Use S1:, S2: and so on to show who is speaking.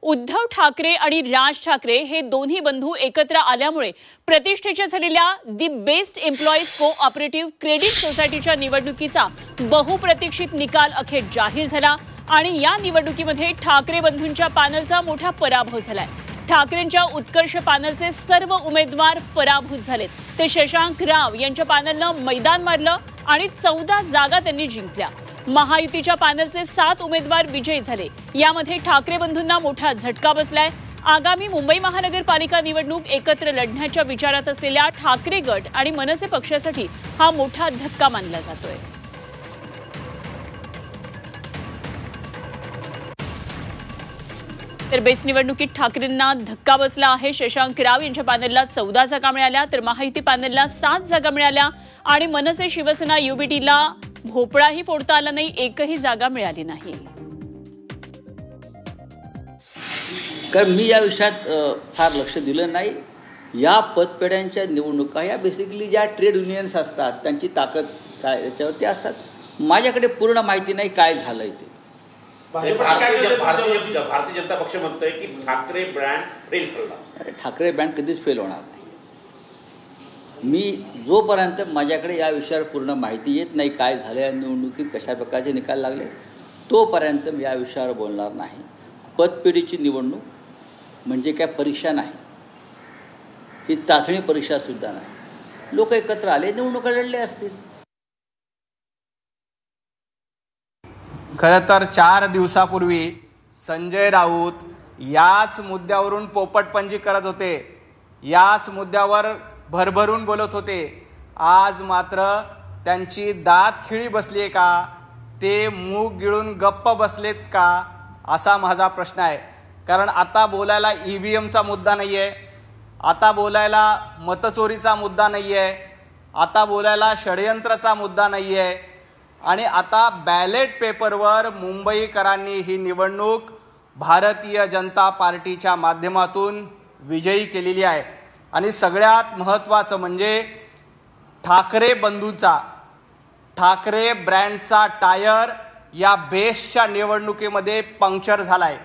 S1: उद्धव ठाकरे आणि राज ठाकरे हे दोन्ही बंधू एकत्र आल्यामुळे प्रतिष्ठेच्या झालेल्या the best employees cooperative credit सोसायटीच्या निवडणुकीचा बहुप्रतीक्षित निकाल अखेर जाहीर झाला आणि या निवडणुकीमध्ये ठाकरे बंधूंच्या पॅनलचा मोठा पराभव झालाय। ठाकरेंच्या उत्कर्ष पॅनलचे सर्व उमेदवार पराभूत झालेत। ते शशांक राव यांच्या पॅनलनं मैदान मारलं आणि 14 जागा त्यांनी जिंकल्या। महायुतीच्या पॅनलचे 7 उमेदवार विजयी झाले। यामध्ये ठाकरे बंधूंना मोठा झटका बसलाय। आगामी मुंबई महानगरपालिका निवडणूक एकत्र लढण्याच्या विचारात असलेल्या ठाकरे गट आणि मनसे पक्षासाठी हा मोठा धक्का मानला जातोय। तर बेस्ट निवडणुकीत ठाकरेंना धक्का बसला आहे। शशांक राव यांच्या पॅनलला 14 जागा मिळाल्या, तर महायुती पॅनलला 7 जागा मिळाल्या आणि मनसे शिवसेना युबीटीला भोपळाही फोडता आला नाही, एकही जागा मिळाली नाही।
S2: कारण मी या विषयात फार लक्ष दिलं नाही। या पतपेढ्यांच्या निवडणुका या बेसिकली ज्या ट्रेड युनियन्स असतात त्यांची ताकद काय याच्यावरती असतात। माझ्याकडे पूर्ण माहिती नाही काय झालंय ते।
S3: भारतीय जनता पक्ष म्हणतोय की ठाकरे ब्रँड फेल करणार।
S2: ठाकरे ब्रँड कधीच फेल होणार नाही। मी जोपर्यंत माझ्याकडे या विषयावर पूर्ण माहिती येत नाही काय झाले या निवडणुकीत कशा प्रकारचे निकाल लागले तोपर्यंत मी या विषयावर बोलणार नाही। पतपेढीची निवडणूक म्हणजे काय परीक्षा नाही, ही चाचणी परीक्षा सुद्धा नाही। लोक एकत्र आले निवडणुका लढले असतील।
S4: खरं तर 4 दिवसापूर्वी संजय राऊत याच मुद्द्यावरून पोपटपंजी करत होते, याच मुद्द्यावर भरभरून बोलत होते। आज मात्र त्यांची दात खिळी बसली आहे का, ते मूग गिळून गप्प बसलेत का, असा माझा प्रश्न आहे। कारण आता बोलायला ईव्हीएमचा मुद्दा नाही आहे, आता बोलायला मतचोरीचा मुद्दा नाही आहे, आता बोलायला षडयंत्राचा मुद्दा नाही आहे आणि आता बॅलेट पेपरवर मुंबईकरांनी ही निवडणूक भारतीय जनता पार्टीच्या माध्यमातून विजयी केलेली आहे। आणि सगळ्यात महत्त्वाचं म्हणजे ठाकरे बंधूंचा, ठाकरे ब्रँडचा टायर या बेस्टच्या निवडणुकीमध्ये पंक्चर झालाय।